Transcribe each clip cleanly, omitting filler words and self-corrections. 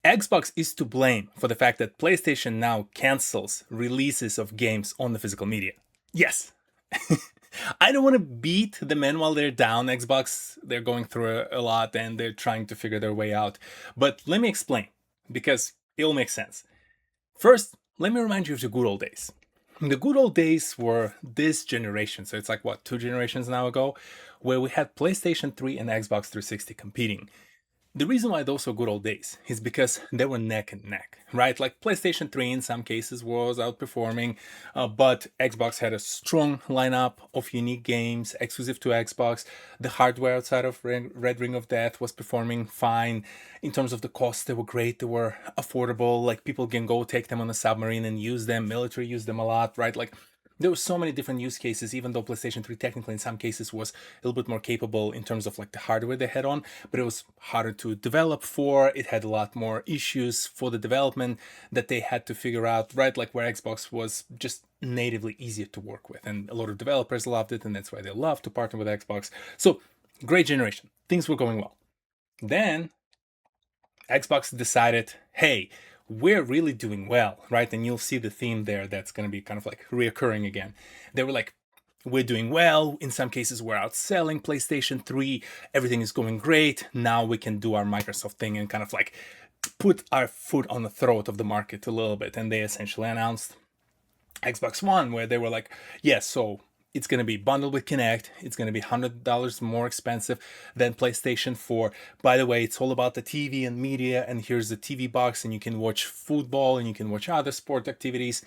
Xbox is to blame for the fact that PlayStation now cancels releases of games on the physical media. Yes. I don't want to beat the men while they're down. Xbox, they're going through a lot and they're trying to figure their way out. But let me explain, because it'll make sense. First, let me remind you of the good old days. The good old days were this generation, so it's like, what, 2 generations now ago, where we had PlayStation 3 and Xbox 360 competing. The reason why those were good old days is because they were neck and neck, right? Like PlayStation 3 in some cases was outperforming, but Xbox had a strong lineup of unique games exclusive to Xbox. The hardware outside of Red Ring of Death was performing fine. In terms of the cost, they were great. They were affordable. Like people can go take them on a submarine and use them. Military used them a lot, right? Like there were so many different use cases, even though PlayStation 3 technically in some cases was a little bit more capable in terms of like the hardware they had on, but it was harder to develop for. It had a lot more issues for the development that they had to figure out, right? Like where Xbox was just natively easier to work with, and a lot of developers loved it, and that's why they loved to partner with Xbox. So great generation. Things were going well. Then Xbox decided, hey, we're really doing well, right? And you'll see the theme there that's going to be kind of like reoccurring again. They were like, we're doing well. In some cases, we're outselling PlayStation 3. Everything is going great. Now we can do our Microsoft thing and kind of like put our foot on the throat of the market a little bit. And they essentially announced Xbox One, where they were like, yes, so it's going to be bundled with Kinect. It's going to be $100 more expensive than PlayStation 4. By the way, it's all about the TV and media. And here's the TV box, and you can watch football and you can watch other sport activities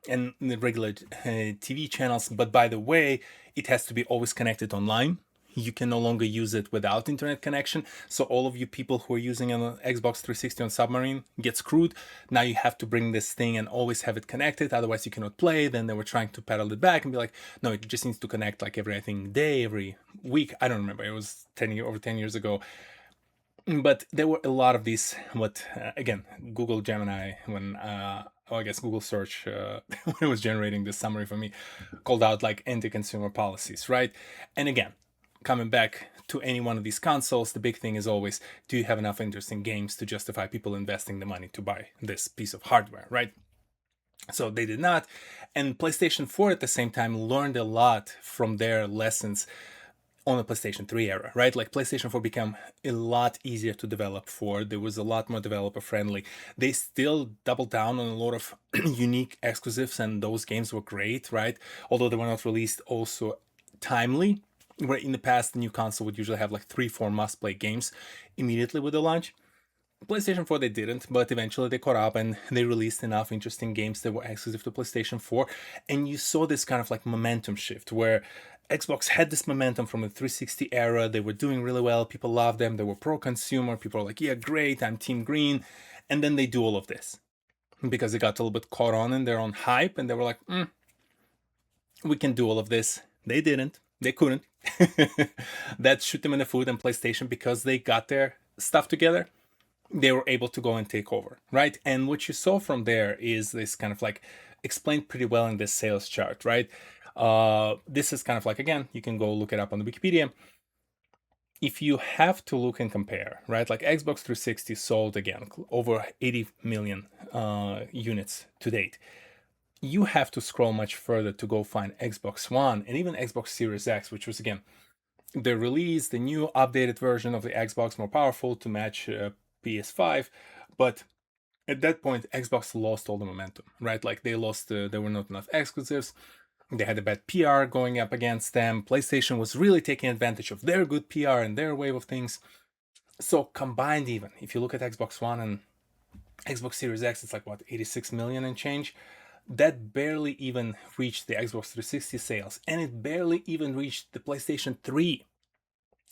and the regular TV channels. But by the way, it has to be always connected online. You can no longer use it without internet connection. So all of you people who are using an Xbox 360 on Submarine get screwed. Now you have to bring this thing and always have it connected. Otherwise you cannot play. Then they were trying to pedal it back and be like, no, it just needs to connect like every, I think, day, every week. I don't remember. It was over 10 years ago. But there were a lot of these, again, Google Gemini, when, I guess Google search, when it was generating this summary for me, called out like anti-consumer policies, right? And again, coming back to any one of these consoles, the big thing is always, do you have enough interesting games to justify people investing the money to buy this piece of hardware, right? So they did not. And PlayStation 4 at the same time learned a lot from their lessons on the PlayStation 3 era, right? Like PlayStation 4 became a lot easier to develop for. There was a lot more developer friendly. They still doubled down on a lot of unique exclusives, and those games were great, right? Although they were not released also timely, where in the past the new console would usually have like 3-4 must-play games immediately with the launch. PlayStation 4 they didn't, but eventually they caught up and they released enough interesting games that were exclusive to PlayStation 4. And you saw this kind of like momentum shift where Xbox had this momentum from the 360 era. They were doing really well. People loved them. They were pro-consumer. People were like, yeah, great, I'm Team Green. And then they do all of this because they got a little bit caught on in their own hype, and they were like, we can do all of this. They didn't. They couldn't. That shoot them in the foot, and PlayStation, because they got their stuff together, they were able to go and take over, right? And what you saw from there is this kind of like explained pretty well in this sales chart, right? This is kind of like, again, you can go look it up on the Wikipedia. If you have to look and compare, right? Like Xbox 360 sold, again, over 80 million units to date. You have to scroll much further to go find Xbox One and even Xbox Series X, which was, again, the release, the new updated version of the Xbox, more powerful to match PS5. But at that point, Xbox lost all the momentum, right? Like they lost, there were not enough exclusives. They had a bad PR going up against them. PlayStation was really taking advantage of their good PR and their wave of things. So combined, even if you look at Xbox One and Xbox Series X, it's like what, 86 million and change. That barely even reached the Xbox 360 sales, and it barely even reached the PlayStation 3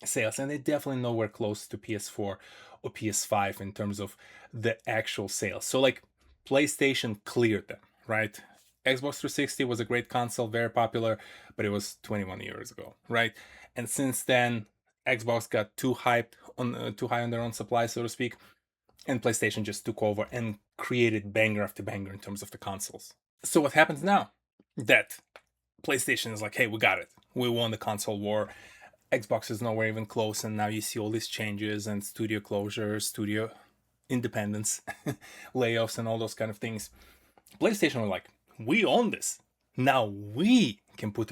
sales, and they're definitely nowhere close to PS4 or PS5 in terms of the actual sales. So like PlayStation cleared them, right? Xbox 360 was a great console, very popular, but it was 21 years ago, right? And since then, Xbox got too high on their own supply, so to speak, and PlayStation just took over and created banger after banger in terms of the consoles. So what happens now? That PlayStation is like, hey, we got it. We won the console war. Xbox is nowhere even close, and now you see all these changes and studio closures, studio independence, layoffs, and all those kind of things. PlayStation were like, we own this. Now we can put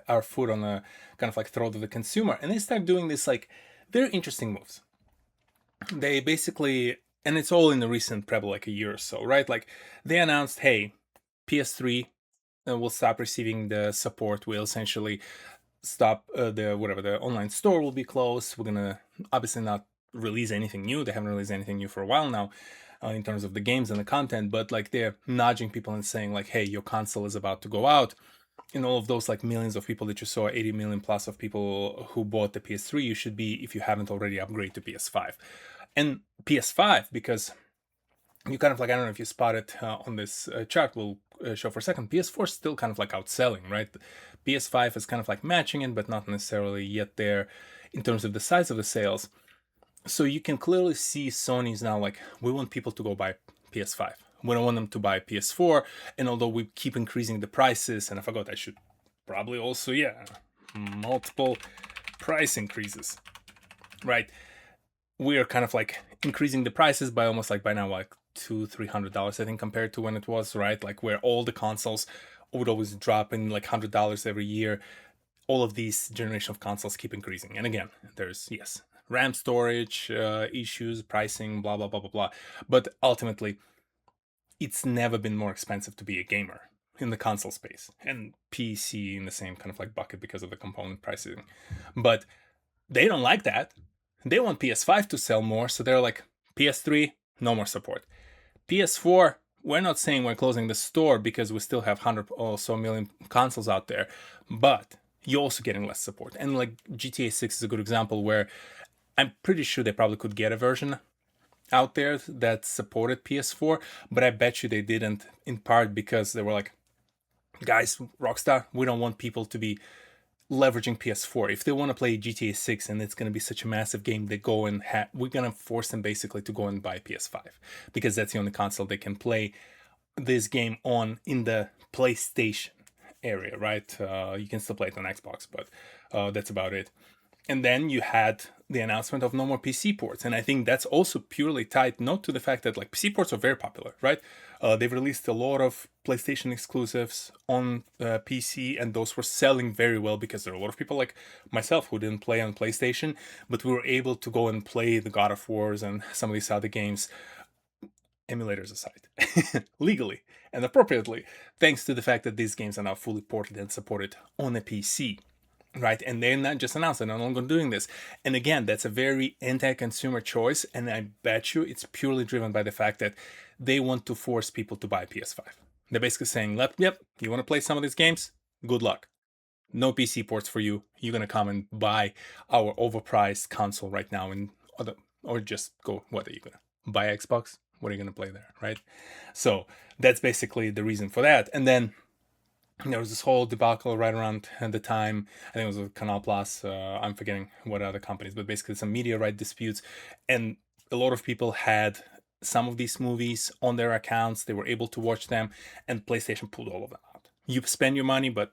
our foot on the kind of like throat of the consumer, and they start doing this like very interesting moves. They basically, and it's all in the recent, probably like a year or so, right? Like they announced, hey, PS3 will stop receiving the support. We'll essentially stop the online store will be closed. We're gonna obviously not release anything new. They haven't released anything new for a while now, in terms of the games and the content. But like they're nudging people and saying like, hey, your console is about to go out. In all of those like millions of people that you saw, 80 million plus of people who bought the PS3, you should be, if you haven't already, upgrade to PS5. And PS5, because you kind of like, I don't know if you spotted on this chart, we'll show for a second, PS4 is still kind of like outselling, right? PS5 is kind of like matching it, but not necessarily yet there in terms of the size of the sales. So you can clearly see Sony's now like, we want people to go buy PS5. We don't want them to buy PS4. And although we keep increasing the prices, and I forgot I should probably also, multiple price increases, right? We are kind of like increasing the prices by almost like by now like $200-300, I think, compared to when it was, right? Like where all the consoles would always drop in like $100 every year. All of these generation of consoles keep increasing. And again, there's, yes, RAM storage issues, pricing, blah, blah, blah, blah, blah. But ultimately, it's never been more expensive to be a gamer in the console space, and PC in the same kind of like bucket because of the component pricing. But they don't like that. They want PS5 to sell more, so they're like, PS3, no more support. PS4, we're not saying we're closing the store because we still have 100 or so million consoles out there, but you're also getting less support. And like GTA 6 is a good example where I'm pretty sure they probably could get a version out there that supported PS4, but I bet you they didn't, in part because they were like, guys, Rockstar, we don't want people to be leveraging PS4. If they want to play GTA 6 and it's going to be such a massive game, they go and we're going to force them basically to go and buy PS5 because that's the only console they can play this game on in the PlayStation area, right? You can still play it on Xbox, but that's about it. And then you had the announcement of no more PC ports. And I think that's also purely tied not to the fact that like PC ports are very popular, right? They've released a lot of PlayStation exclusives on PC, and those were selling very well because there are a lot of people like myself who didn't play on PlayStation, but we were able to go and play the God of Wars and some of these other games, emulators aside, legally and appropriately, thanks to the fact that these games are now fully ported and supported on a PC. Right, and they're not just announced, they're no longer doing this. And again, that's a very anti-consumer choice, and I bet you it's purely driven by the fact that they want to force people to buy PS5. They're basically saying, yep, you want to play some of these games? Good luck. No PC ports for you. You're gonna come and buy our overpriced console right now, or just go. What are you gonna buy Xbox? What are you gonna play there, right? So that's basically the reason for that. And then there was this whole debacle right around the time, I think it was with Canal Plus, I'm forgetting what other companies, but basically some media right disputes. And a lot of people had some of these movies on their accounts. They were able to watch them, and PlayStation pulled all of them out. You spend your money, but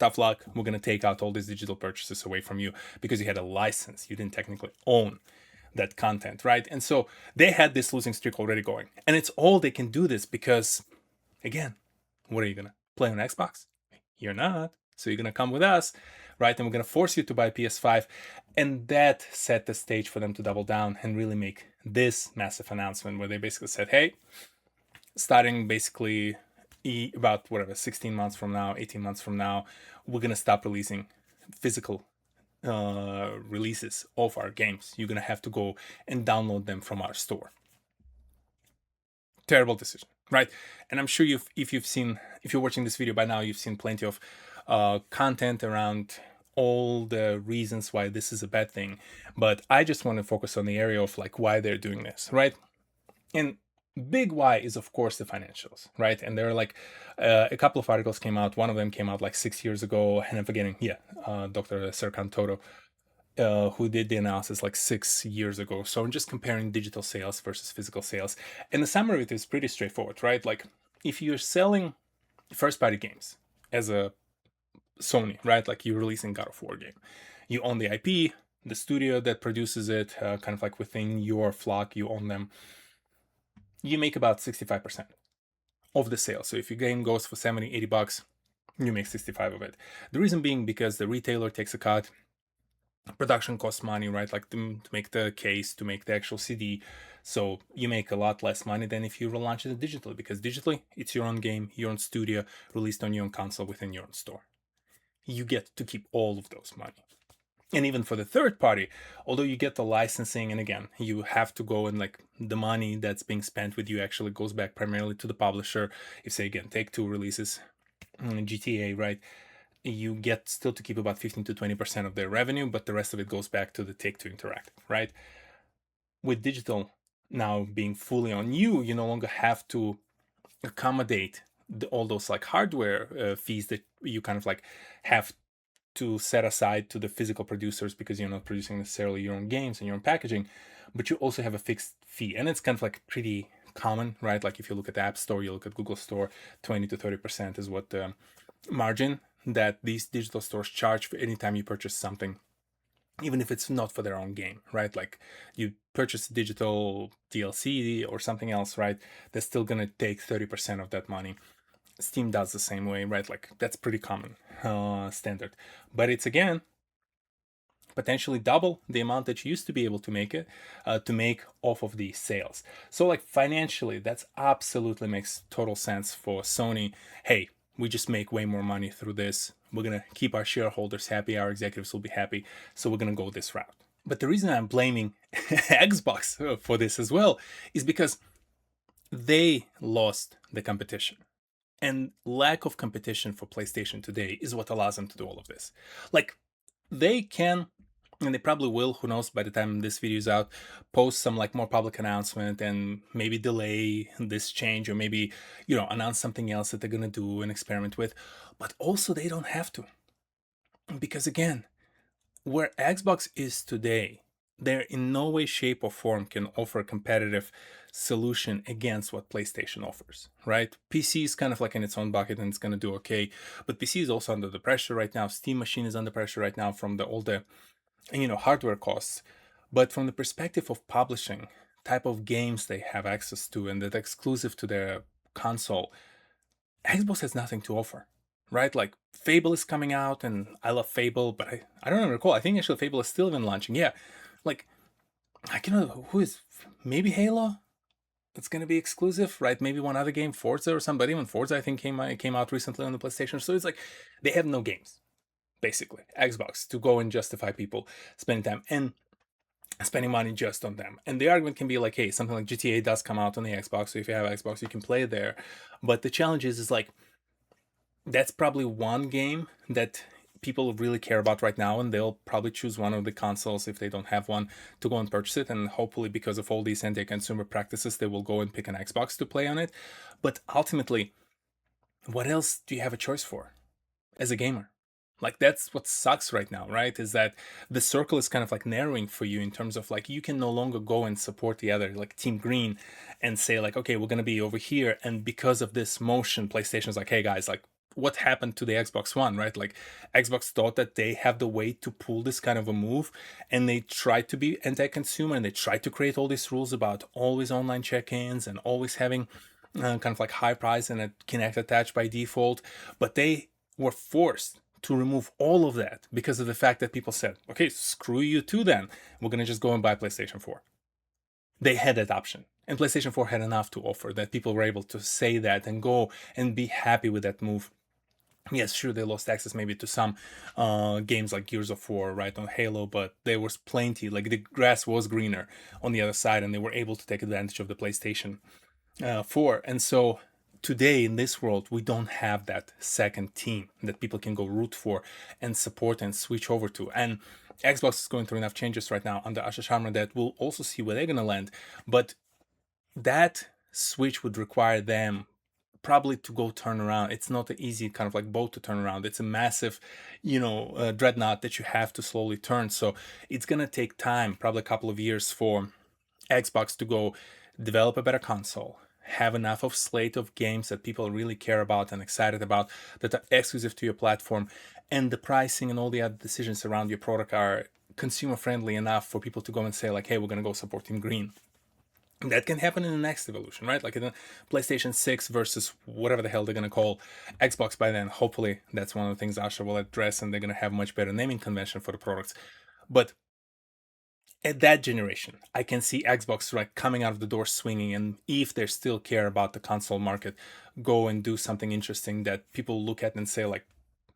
tough luck. We're going to take out all these digital purchases away from you because you had a license. You didn't technically own that content, right? And so they had this losing streak already going. And it's all they can do this because, again, what are you going to play on Xbox? You're not. So you're going to come with us, right? And we're going to force you to buy PS5. And that set the stage for them to double down and really make this massive announcement where they basically said, hey, starting basically about 16 months from now, 18 months from now, we're going to stop releasing physical releases of our games. You're going to have to go and download them from our store. Terrible decision, right? And I'm sure if you're watching this video by now, you've seen plenty of content around all the reasons why this is a bad thing. But I just want to focus on the area of like why they're doing this, right? And big why is of course the financials, right? And there are like a couple of articles came out. One of them came out like 6 years ago, and I'm forgetting, Dr. Serkan Toto, who did the analysis like 6 years ago. So I'm just comparing digital sales versus physical sales. And the summary of it is pretty straightforward, right? Like if you're selling first party games as a Sony, right? Like you're releasing God of War game. You own the IP, the studio that produces it, kind of like within your flock, you own them. you make about 65% of the sale. So if your game goes for 70, $80, you make 65 of it. The reason being because the retailer takes a cut, production costs money, right? Like to make the case, to make the actual CD. So you make a lot less money than if you launch it digitally, because digitally it's your own game, your own studio, released on your own console within your own store. You get to keep all of those money. And even for the third party, although you get the licensing, and again, you have to go and like the money that's being spent with you actually goes back primarily to the publisher. If say again, Take-Two releases GTA, right? You get still to keep about 15 to 20% of their revenue, but the rest of it goes back to the Take-Two Interactive, right? With digital now being fully on you, you no longer have to accommodate all those like hardware fees that you kind of like have to set aside to the physical producers because you're not producing necessarily your own games and your own packaging, but you also have a fixed fee. And it's kind of like pretty common, right? Like if you look at the App Store, you look at Google Store, 20 to 30% is what the margin that these digital stores charge for any time you purchase something, even if it's not for their own game, right? Like you purchase digital DLC or something else, right? They're still going to take 30% of that money. Steam does the same way, right? Like that's pretty common standard. But it's again potentially double the amount that you used to be able to make off of these sales. So like financially, that's absolutely makes total sense for Sony. Hey, we just make way more money through this. We're gonna keep our shareholders happy, our executives will be happy, so we're gonna go this route. But the reason I'm blaming Xbox for this as well is because they lost the competition. And lack of competition for PlayStation today is what allows them to do all of this. Like, they can, and they probably will, who knows, by the time this video is out, post some like more public announcement and maybe delay this change or maybe, announce something else that they're going to do and experiment with. But also, they don't have to. Because again, where Xbox is today, they're in no way, shape, or form can offer a competitive solution against what PlayStation offers, right? PC is kind of like in its own bucket and it's going to do okay, but PC is also under the pressure right now. Steam Machine is under pressure right now from all the hardware costs. But from the perspective of publishing, type of games they have access to and that exclusive to their console, Xbox has nothing to offer, right? Like Fable is coming out, and I love Fable, but I don't even recall. I think actually Fable is still even launching. Yeah, like I can know who is maybe Halo. It's gonna be exclusive, right? Maybe one other game, Forza or somebody. Even Forza, I think came out recently on the PlayStation. So it's like they have no games, basically. Xbox to go and justify people spending time and spending money just on them. And the argument can be like, hey, something like GTA does come out on the Xbox, so if you have Xbox, you can play it there. But the challenge is like that's probably one game that people really care about right now, and they'll probably choose one of the consoles if they don't have one to go and purchase it. And hopefully, because of all these anti-consumer practices, they will go and pick an Xbox to play on it. But ultimately, what else do you have a choice for as a gamer? Like that's what sucks right now, right? Is that the circle is kind of like narrowing for you in terms of like you can no longer go and support the other, like Team Green, and say like, okay, we're gonna be over here, and because of this motion, PlayStation's like, hey guys, like what happened to the Xbox One, right? Like Xbox thought that they have the way to pull this kind of a move, and they tried to be anti-consumer, and they tried to create all these rules about always online check-ins and always having kind of like high price and a Kinect attached by default, but they were forced to remove all of that because of the fact that people said, okay, screw you too then. We're going to just go and buy PlayStation 4. They had that option. And PlayStation 4 had enough to offer that people were able to say that and go and be happy with that move. Yes, sure, they lost access maybe to some games like Gears of War, right, on Halo, but there was plenty, like the grass was greener on the other side, and they were able to take advantage of the PlayStation 4. And so today in this world, we don't have that second team that people can go root for and support and switch over to. And Xbox is going through enough changes right now under Asha Sharma that we'll also see where they're going to land. But that switch would require them probably to go turn around. It's not an easy kind of like boat to turn around. It's a massive, dreadnought that you have to slowly turn. So it's going to take time, probably a couple of years for Xbox to go develop a better console, have enough of slate of games that people really care about and excited about that are exclusive to your platform, and the pricing and all the other decisions around your product are consumer friendly enough for people to go and say like, hey, we're going to go support Team Green. That can happen in the next evolution, right? Like in the PlayStation 6 versus whatever the hell they're going to call Xbox by then. Hopefully, that's one of the things Asha will address, and they're going to have much better naming convention for the products. But at that generation, I can see Xbox like coming out of the door swinging, and if they still care about the console market, go and do something interesting that people look at and say like,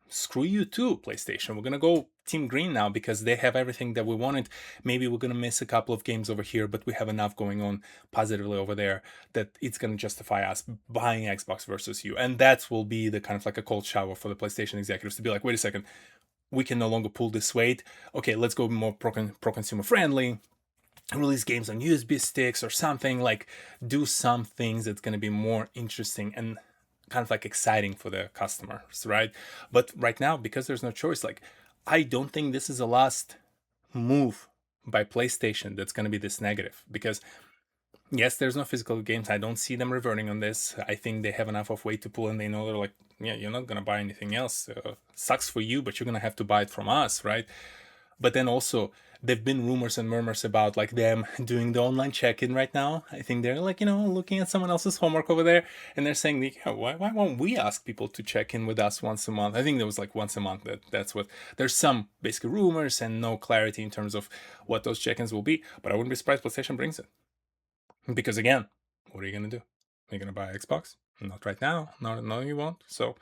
screw you too, PlayStation. We're gonna go Team Green now because they have everything that we wanted. Maybe we're gonna miss a couple of games over here, but we have enough going on positively over there that it's gonna justify us buying Xbox versus you. And that will be the kind of like a cold shower for the PlayStation executives to be like, wait a second, we can no longer pull this weight. Okay, let's go more pro-consumer friendly. Release games on USB sticks or something, like do some things that's going to be more interesting and kind of like exciting for the customers, right? But right now, because there's no choice, like I don't think this is the last move by PlayStation that's going to be this negative, because yes, there's no physical games. I don't see them reverting on this. I think they have enough of weight to pull, and they know they're like, yeah, you're not going to buy anything else. Sucks for you, but you're going to have to buy it from us, right? But then also, there've been rumors and murmurs about like them doing the online check-in right now. I think they're like, looking at someone else's homework over there, and they're saying, yeah, why won't we ask people to check in with us once a month? I think there was like once a month. That's what there's some basic rumors and no clarity in terms of what those check-ins will be. But I wouldn't be surprised PlayStation brings it, because again, what are you gonna do? Are you gonna buy Xbox? Not right now. No, you won't. So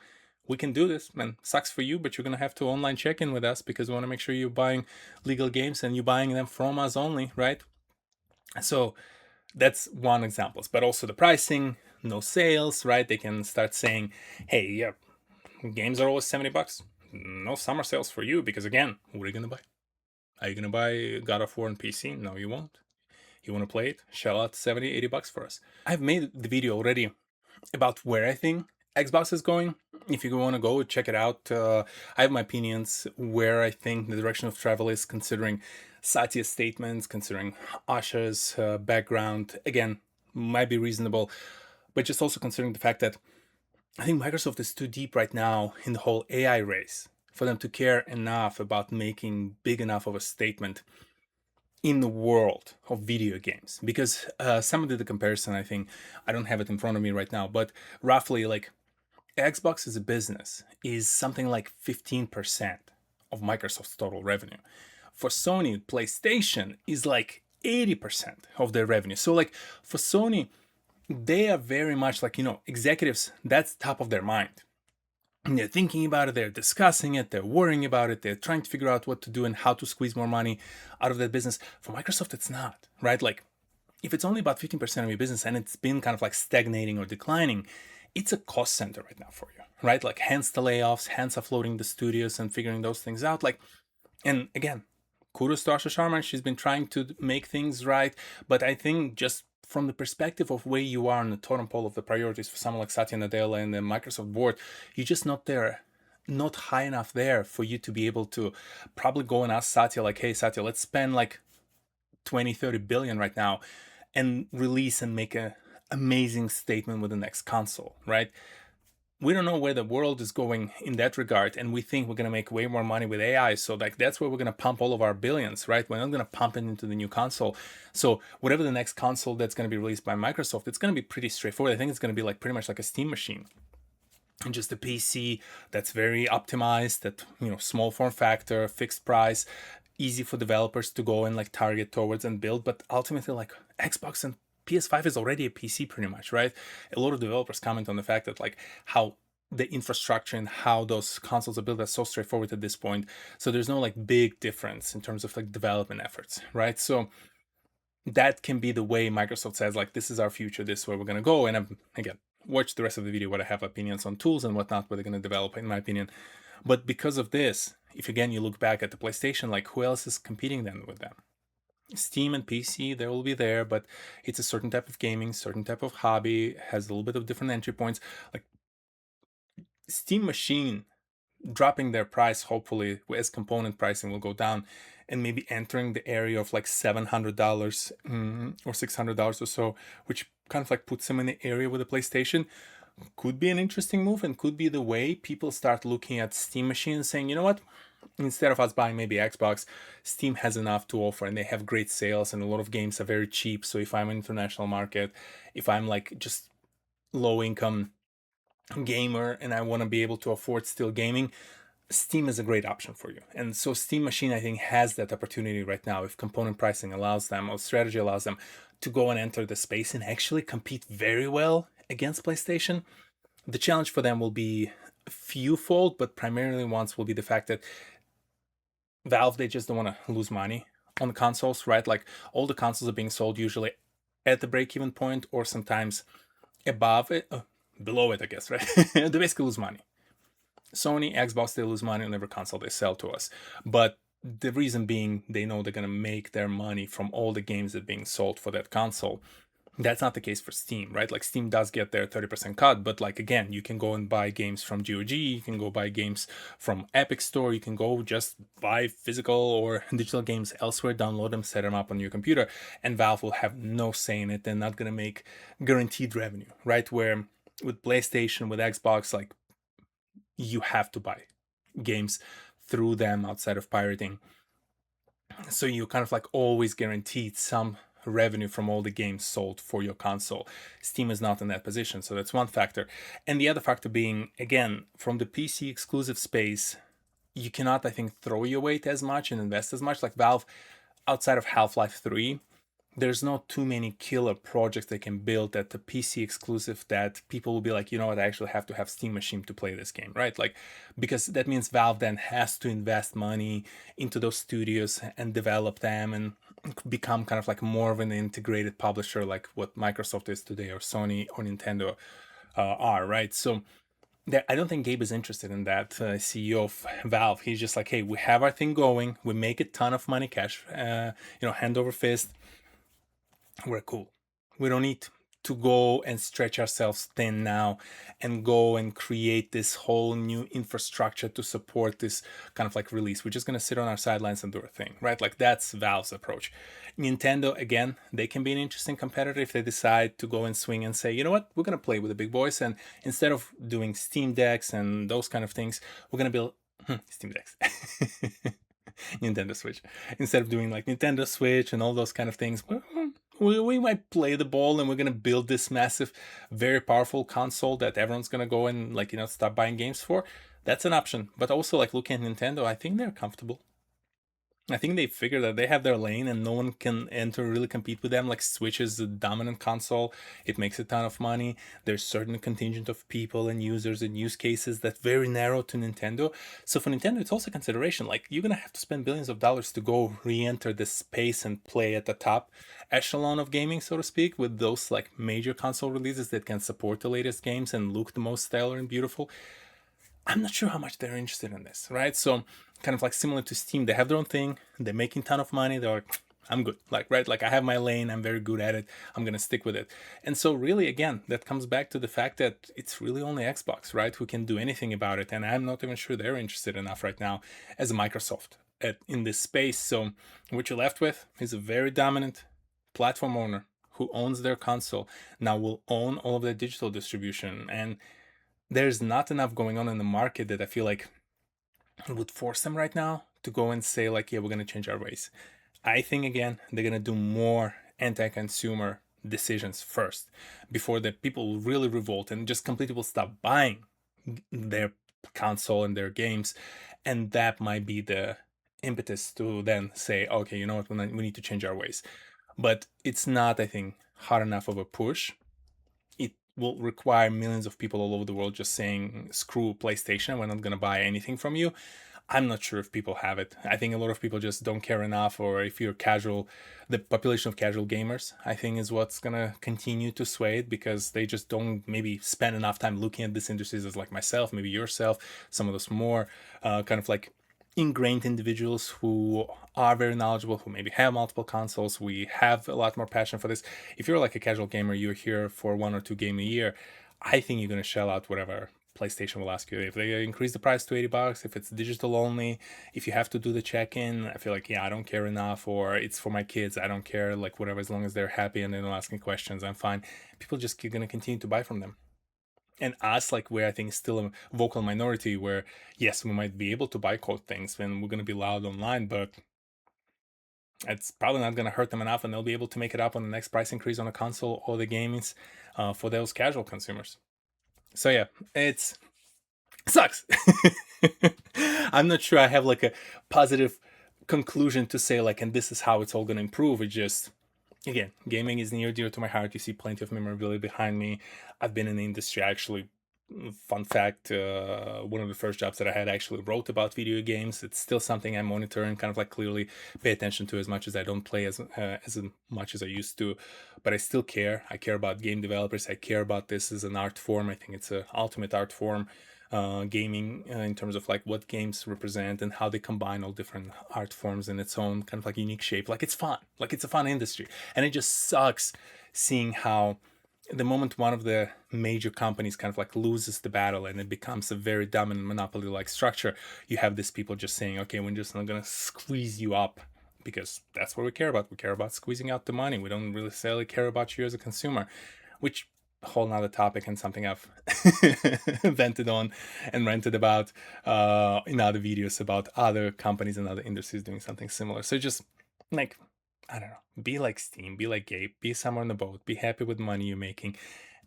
we can do this, man. Sucks for you, but you're gonna have to online check in with us because we want to make sure you're buying legal games and you're buying them from us only, right? So that's one example. But also the pricing, no sales, right? They can start saying, hey, yeah, games are always $70. No summer sales for you, because again, what are you gonna buy? Are you gonna buy God of War on PC? No, you won't. You want to play it? Shell out 70, $80 for us. I've made the video already about where I think Xbox is going. If you want to go check it out, I have my opinions where I think the direction of travel is, considering Satya's statements, considering Asha's background. Again, might be reasonable, but just also considering the fact that I think Microsoft is too deep right now in the whole AI race for them to care enough about making big enough of a statement in the world of video games. Because someone did the comparison, I think, I don't have it in front of me right now, but roughly like Xbox as a business is something like 15% of Microsoft's total revenue. For Sony, PlayStation is like 80% of their revenue. So like for Sony, they are very much like, executives, that's top of their mind. And they're thinking about it, they're discussing it, they're worrying about it, they're trying to figure out what to do and how to squeeze more money out of that business. For Microsoft, it's not, right? Like, if it's only about 15% of your business and it's been kind of like stagnating or declining, it's a cost center right now for you, right? Like, hence the layoffs, hence offloading the studios and figuring those things out. Like, and again, kudos to Asha Sharma. She's been trying to make things right, but I think just from the perspective of where you are on the totem pole of the priorities for someone like Satya Nadella and the Microsoft board, you're just not there, not high enough there for you to be able to probably go and ask Satya like, hey Satya, let's spend like 20, 30 billion right now and release and make a amazing statement with the next console, right? We don't know where the world is going in that regard, and we think we're going to make way more money with AI, so like that's where we're going to pump all of our billions, right? We're not going to pump it into the new console. So whatever the next console that's going to be released by Microsoft, it's going to be pretty straightforward. I think it's going to be like pretty much like a Steam machine, and just a PC that's very optimized, that small form factor, fixed price, easy for developers to go and like target towards and build. But ultimately, like Xbox and PS5 is already a PC pretty much, right? A lot of developers comment on the fact that like how the infrastructure and how those consoles are built are so straightforward at this point. So there's no like big difference in terms of like development efforts, right? So that can be the way Microsoft says like, this is our future, this is where we're going to go. And again, watch the rest of the video what I have opinions on tools and whatnot, what they're going to develop, in my opinion. But because of this, if again you look back at the PlayStation, like who else is competing then with them? Steam and PC, they will be there, but it's a certain type of gaming, certain type of hobby, has a little bit of different entry points. Like Steam Machine dropping their price, hopefully, as component pricing will go down, and maybe entering the area of like $700 or $600 or so, which kind of like puts them in the area with the PlayStation, could be an interesting move and could be the way people start looking at Steam Machine and saying, you know what? instead of us buying maybe Xbox, Steam has enough to offer, and they have great sales, and a lot of games are very cheap. So if I'm an international market, if I'm like just low income gamer and I want to be able to afford still gaming, Steam is a great option for you. And so Steam Machine, I think, has that opportunity right now if component pricing allows them or strategy allows them to go and enter the space and actually compete very well against PlayStation. The challenge for them will be fewfold, but primarily once will be the fact that Valve, they just don't want to lose money on the consoles, right? Like all the consoles are being sold usually at the break-even point or sometimes above it, below it, I guess, right? They basically lose money. Sony, Xbox, they lose money on every console they sell to us. But the reason being, they know they're going to make their money from all the games that are being sold for that console. That's not the case for Steam, right? Like Steam does get their 30% cut, but like again, you can go and buy games from GOG, you can go buy games from Epic Store, you can go just buy physical or digital games elsewhere, download them, set them up on your computer, and Valve will have no say in it. They're not gonna make guaranteed revenue, right? Where with PlayStation, with Xbox, like you have to buy games through them outside of pirating. So you kind of like always guaranteed some revenue from all the games sold for your console. Steam is not in that position, so that's one factor. And the other factor being, again, from the PC exclusive space, you cannot, I think, throw your weight as much and invest as much. Like Valve, outside of Half-Life 3, there's not too many killer projects they can build at the PC exclusive that people will be like, you know what, I actually have to have Steam Machine to play this game, right? Like, because that means Valve then has to invest money into those studios and develop them and become kind of like more of an integrated publisher like what Microsoft is today or Sony or Nintendo are, right? So I don't think Gabe is interested in that. CEO of Valve, he's just like, hey, we have our thing going, we make a ton of money, cash, hand over fist, we're cool. We don't need to go and stretch ourselves thin now and go and create this whole new infrastructure to support this kind of like release. We're just going to sit on our sidelines and do our thing, right? Like that's Valve's approach. Nintendo, again, they can be an interesting competitor if they decide to go and swing and say, you know what, we're going to play with the big boys. And instead of doing Steam Decks and those kind of things, we're going to build Steam Decks. Nintendo Switch. Instead of doing like Nintendo Switch and all those kind of things, we might play the ball and we're going to build this massive, very powerful console that everyone's going to go and like, start buying games for. That's an option. But also like looking at Nintendo, I think they're comfortable. I think they figure that they have their lane and no one can enter really compete with them. Like Switch is the dominant console. It makes a ton of money. There's certain contingent of people and users and use cases that's very narrow to Nintendo. So for Nintendo, it's also a consideration. Like you're gonna have to spend billions of dollars to go re-enter this space and play at the top echelon of gaming, so to speak, with those like major console releases that can support the latest games and look the most stellar and beautiful. I'm not sure how much they're interested in this, right? So kind of like similar to Steam, they have their own thing, they're making a ton of money, they're like, I'm good, like, right? Like I have my lane, I'm very good at it, I'm gonna stick with it. And so really, again, that comes back to the fact that it's really only Xbox, right, who can do anything about it. And I'm not even sure they're interested enough right now as a Microsoft in this space. So what you're left with is a very dominant platform owner who owns their console, now will own all of their digital distribution. And there's not enough going on in the market that I feel like would force them right now to go and say like, yeah, we're going to change our ways. I think again, they're going to do more anti-consumer decisions first before the people really revolt and just completely will stop buying their console and their games. And that might be the impetus to then say, okay, you know what, we need to change our ways. But it's not, I think, hard enough of a push. It will require millions of people all over the world just saying, screw PlayStation, we're not going to buy anything from you. I'm not sure if people have it. I think a lot of people just don't care enough, or if you're casual, the population of casual gamers, I think, is what's going to continue to sway it, because they just don't maybe spend enough time looking at these industries as like myself, maybe yourself, some of those more kind of like ingrained individuals who are very knowledgeable, who maybe have multiple consoles. We have a lot more passion for this. If you're like a casual gamer, you're here for 1 or 2 games a year, I think you're going to shell out whatever PlayStation will ask you. If they increase the price to $80, if it's digital only, if you have to do the check-in, I feel like, yeah, I don't care enough, or it's for my kids, I don't care, like whatever, as long as they're happy and they're not asking questions, I'm fine. People just going to continue to buy from them. And us, like, where I think is still a vocal minority, where yes, we might be able to boycott things when we're going to be loud online, but it's probably not going to hurt them enough, and they'll be able to make it up on the next price increase on the console or the gamings for those casual consumers. So yeah, it sucks. I'm not sure I have like a positive conclusion to say, like, and this is how it's all going to improve. It just, again, gaming is near dear to my heart. You see plenty of memorabilia behind me. I've been in the industry, actually. Fun fact, one of the first jobs that I had actually wrote about video games. It's still something I monitor and kind of like clearly pay attention to, as much as I don't play as much as I used to, but I still care. I care about game developers. I care about this as an art form. I think it's an ultimate art form, gaming, in terms of like what games represent and how they combine all different art forms in its own kind of like unique shape. Like, it's fun. Like, it's a fun industry, and it just sucks seeing how the moment one of the major companies kind of like loses the battle and it becomes a very dominant monopoly like structure, you have these people just saying, okay, we're just not going to squeeze you up, because that's what we care about. We care about squeezing out the money. We don't really necessarily care about you as a consumer, which a whole nother topic and something I've vented on and ranted about in other videos about other companies and other industries doing something similar. So just like, I don't know, be like Steam, be like Gabe, be somewhere on the boat, be happy with the money you're making,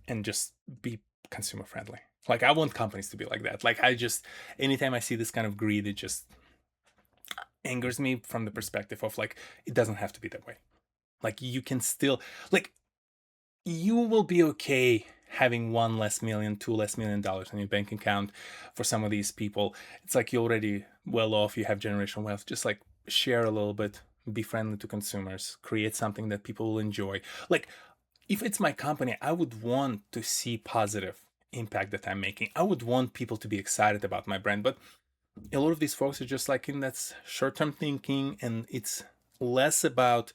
and just be consumer friendly. Like, I want companies to be like that. Like, anytime I see this kind of greed, it just angers me from the perspective of like, it doesn't have to be that way. Like, you can still, like, you will be okay having $1 less million, $2 less million on your bank account. For some of these people, it's like you're already well off, you have generational wealth. Just like, share a little bit, be friendly to consumers, create something that people will enjoy. Like, if it's my company, I would want to see positive impact that I'm making. I would want people to be excited about my brand, but a lot of these folks are just like in that short-term thinking, and it's less about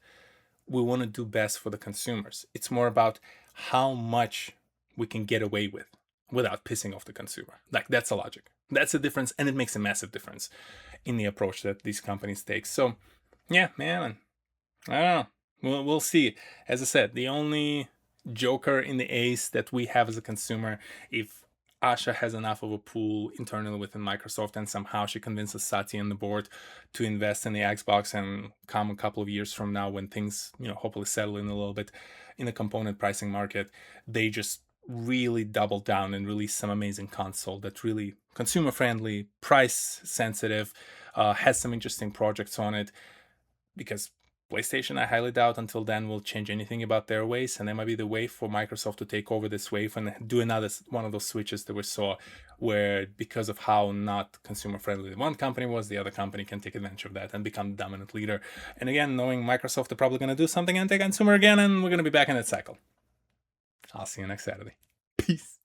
we want to do best for the consumers. It's more about how much we can get away with without pissing off the consumer. Like, that's a logic. That's a difference, and it makes a massive difference in the approach that these companies take. So, yeah, man, I don't know. We'll see. As I said, the only joker in the ace that we have as a consumer, if Asha has enough of a pool internally within Microsoft and somehow she convinces Satya and the board to invest in the Xbox, and come a couple of years from now when things, hopefully settle in a little bit in the component pricing market, they just really double down and release some amazing console that's really consumer friendly, price sensitive, has some interesting projects on it. Because PlayStation, I highly doubt until then will change anything about their ways, and that might be the way for Microsoft to take over this wave and do another one of those switches that we saw, where because of how not consumer friendly one company was, the other company can take advantage of that and become the dominant leader. And again, knowing Microsoft, they're probably going to do something anti-consumer again, and we're going to be back in that cycle. I'll see you next Saturday. Peace.